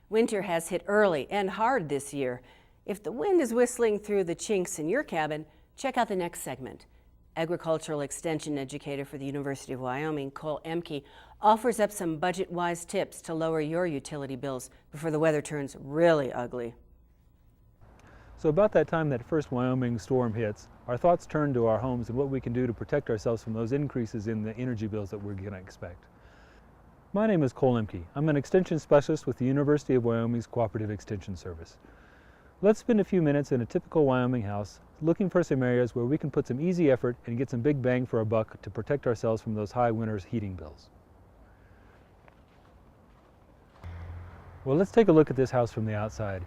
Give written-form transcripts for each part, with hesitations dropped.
Winter has hit early and hard this year. If the wind is whistling through the chinks in your cabin, check out the next segment. Agricultural Extension Educator for the University of Wyoming, Ehmke, offers up some budget-wise tips to lower your utility bills before the weather turns really ugly. So about that time that first Wyoming storm hits, our thoughts turn to our homes and what we can do to protect ourselves from those increases in the energy bills that we're going to expect. My name is Ehmke. I'm an extension specialist with the University of Wyoming's Cooperative Extension Service. Let's spend a few minutes in a typical Wyoming house looking for some areas where we can put some easy effort and get some big bang for our buck to protect ourselves from those high winter heating bills. Well, let's take a look at this house from the outside.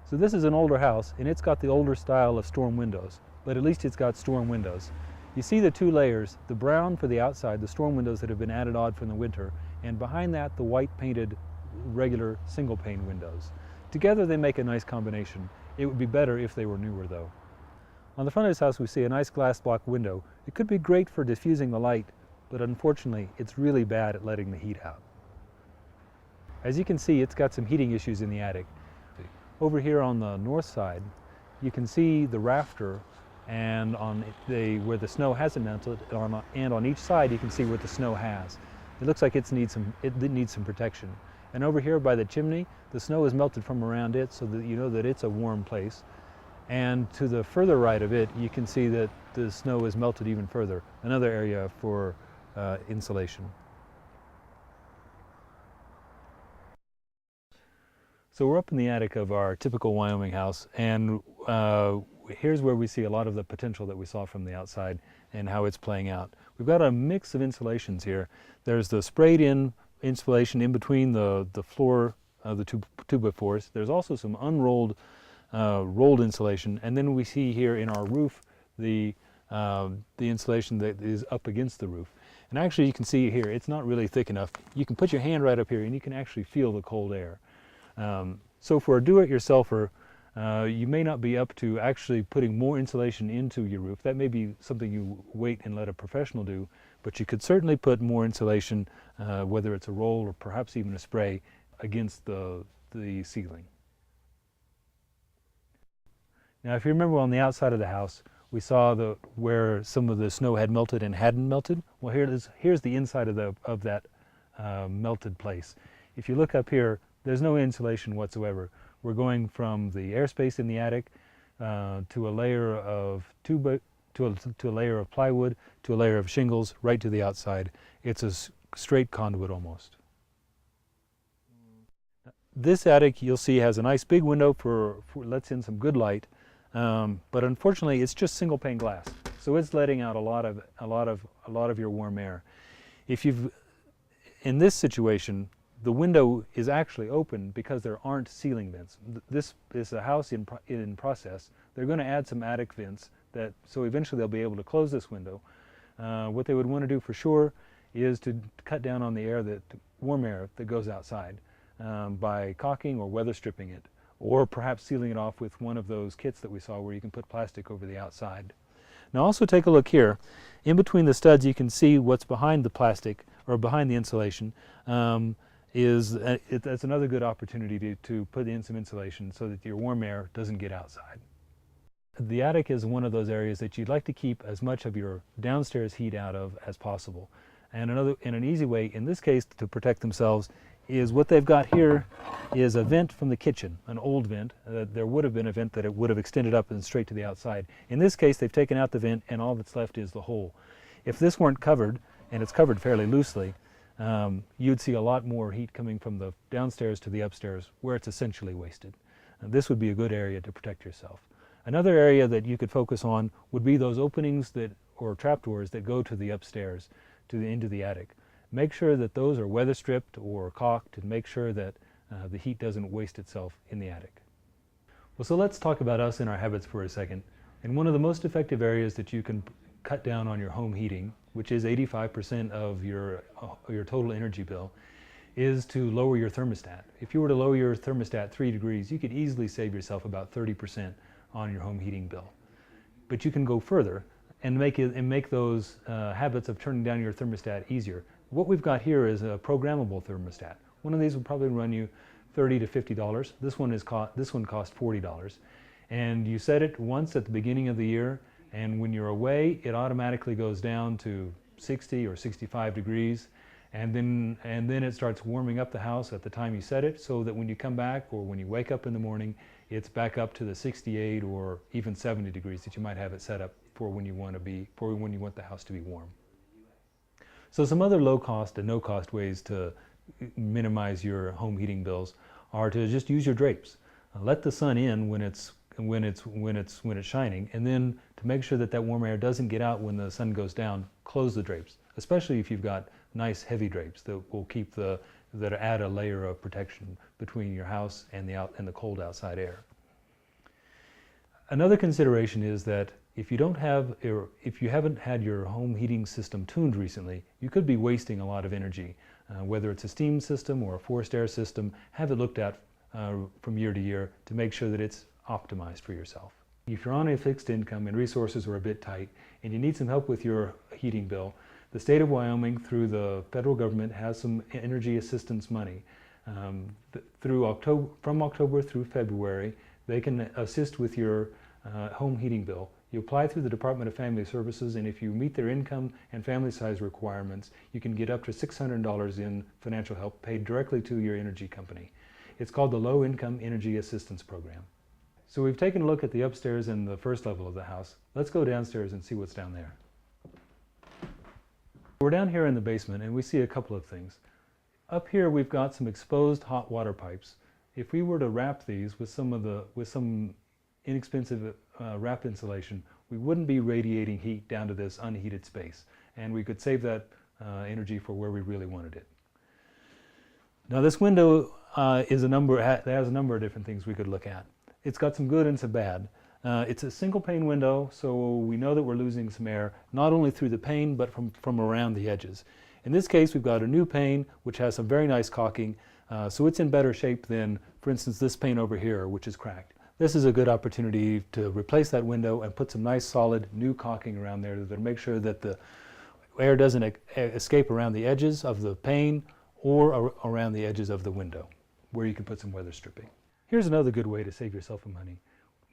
So this is an older house and it's got the older style of storm windows, but at least it's got storm windows. You see the two layers, the brown for the outside, the storm windows that have been added on from the winter, and behind that the white painted regular single pane windows. Together they make a nice combination. It would be better if they were newer though. On the front of this house we see a nice glass block window. It could be great for diffusing the light, but unfortunately it's really bad at letting the heat out. As you can see, it's got some heating issues in the attic. Over here on the north side you can see the rafter, and where the snow hasn't melted, and on each side you can see where the snow has. It looks like it needs some protection. And over here by the chimney, the snow is melted from around it so that you know that it's a warm place. And to the further right of it, you can see that the snow is melted even further, another area for insulation. So we're up in the attic of our typical Wyoming house, and here's where we see a lot of the potential that we saw from the outside and how it's playing out. We've got a mix of insulations here. There's the sprayed-in insulation in between the floor of the 2x4s. There's also some unrolled rolled insulation, and then we see here in our roof the insulation that is up against the roof. And actually you can see here, it's not really thick enough. You can put your hand right up here and you can actually feel the cold air. So for a do-it-yourselfer, you may not be up to actually putting more insulation into your roof. That may be something you wait and let a professional do, but you could certainly put more insulation, whether it's a roll or perhaps even a spray, against the ceiling. Now if you remember on the outside of the house, we saw where some of the snow had melted and hadn't melted. Well, here's the inside of that melted place. If you look up here, there's no insulation whatsoever. We're going from the airspace in the attic to a layer of to a layer of plywood, to a layer of shingles, right to the outside. It's a straight conduit almost. This attic, you'll see, has a nice big window for lets in some good light, but unfortunately it's just single pane glass, so it's letting out a lot of your warm air. In this situation, the window is actually open because there aren't ceiling vents. This is a house in process. They're going to add some attic vents, so eventually they'll be able to close this window. What they would want to do for sure is to cut down on the warm air that goes outside by caulking or weather stripping it, or perhaps sealing it off with one of those kits that we saw where you can put plastic over the outside. Now also take a look here. In between the studs you can see what's behind the plastic, or behind the insulation. That's another good opportunity to put in some insulation so that your warm air doesn't get outside. The attic is one of those areas that you'd like to keep as much of your downstairs heat out of as possible. And an easy way, in this case, to protect themselves is what they've got here is a vent from the kitchen, an old vent. There would have been a vent that it would have extended up and straight to the outside. In this case, they've taken out the vent and all that's left is the hole. If this weren't covered, and it's covered fairly loosely, you'd see a lot more heat coming from the downstairs to the upstairs, where it's essentially wasted. This would be a good area to protect yourself. Another area that you could focus on would be those openings or trapdoors that go to the upstairs, into the attic. Make sure that those are weather stripped or caulked, and make sure that the heat doesn't waste itself in the attic. Well, so let's talk about us and our habits for a second. And one of the most effective areas that you can cut down on your home heating, which is 85% of your total energy bill, is to lower your thermostat. If you were to lower your thermostat 3 degrees, you could easily save yourself about 30% on your home heating bill. But you can go further and make those habits of turning down your thermostat easier. What we've got here is a programmable thermostat. One of these will probably run you $30 to $50. This one cost $40. And you set it once at the beginning of the year, and when you're away, it automatically goes down to 60 or 65 degrees. And then it starts warming up the house at the time you set it, so that when you come back or when you wake up in the morning, it's back up to the 68 or even 70 degrees that you might have it set up for when you want the house to be warm. So some other low cost and no cost ways to minimize your home heating bills are to just use your drapes. Let the sun in when it's shining, and then to make sure that warm air doesn't get out when the sun goes down, close the drapes, especially if you've got nice heavy drapes that will that add a layer of protection between your house and the cold outside air. Another consideration is that if you haven't had your home heating system tuned recently, you could be wasting a lot of energy. Whether it's a steam system or a forced air system, have it looked at from year to year to make sure that it's optimized for yourself. If you're on a fixed income and resources are a bit tight and you need some help with your heating bill, the state of Wyoming, through the federal government, has some energy assistance money. From October through February, they can assist with your home heating bill. You apply through the Department of Family Services, and if you meet their income and family size requirements, you can get up to $600 in financial help paid directly to your energy company. It's called the Low Income Energy Assistance Program. So we've taken a look at the upstairs and the first level of the house. Let's go downstairs and see what's down there. We're down here in the basement and we see a couple of things. Up here we've got some exposed hot water pipes. If we were to wrap these with some inexpensive wrap insulation, we wouldn't be radiating heat down to this unheated space, and we could save that energy for where we really wanted it. Now this window has a number of different things we could look at. It's got some good and some bad. It's a single pane window, so we know that we're losing some air, not only through the pane, but from around the edges. In this case, we've got a new pane, which has some very nice caulking, so it's in better shape than, for instance, this pane over here, which is cracked. This is a good opportunity to replace that window and put some nice solid new caulking around there to make sure that the air doesn't escape around the edges of the pane or around the edges of the window, where you can put some weather stripping. Here's another good way to save yourself some money.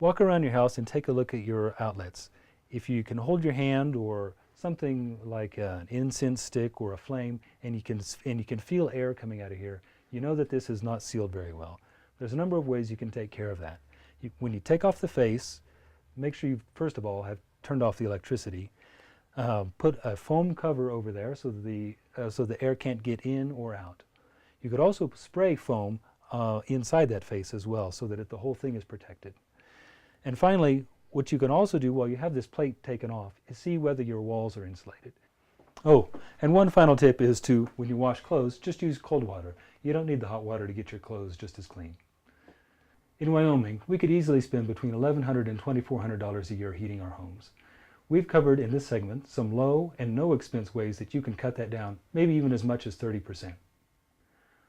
Walk around your house and take a look at your outlets. If you can hold your hand or something like an incense stick or a flame, and you can feel air coming out of here, you know that this is not sealed very well. There's a number of ways you can take care of that. When you take off the face, make sure you first of all have turned off the electricity. Put a foam cover over there so the air can't get in or out. You could also spray foam inside that face as well, so that the whole thing is protected. And finally, what you can also do while you have this plate taken off is see whether your walls are insulated. Oh, and one final tip is to, when you wash clothes, just use cold water. You don't need the hot water to get your clothes just as clean. In Wyoming, we could easily spend between $1,100 and $2,400 a year heating our homes. We've covered in this segment some low and no expense ways that you can cut that down, maybe even as much as 30%.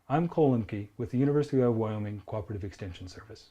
I'm Ehmke with the University of Wyoming Cooperative Extension Service.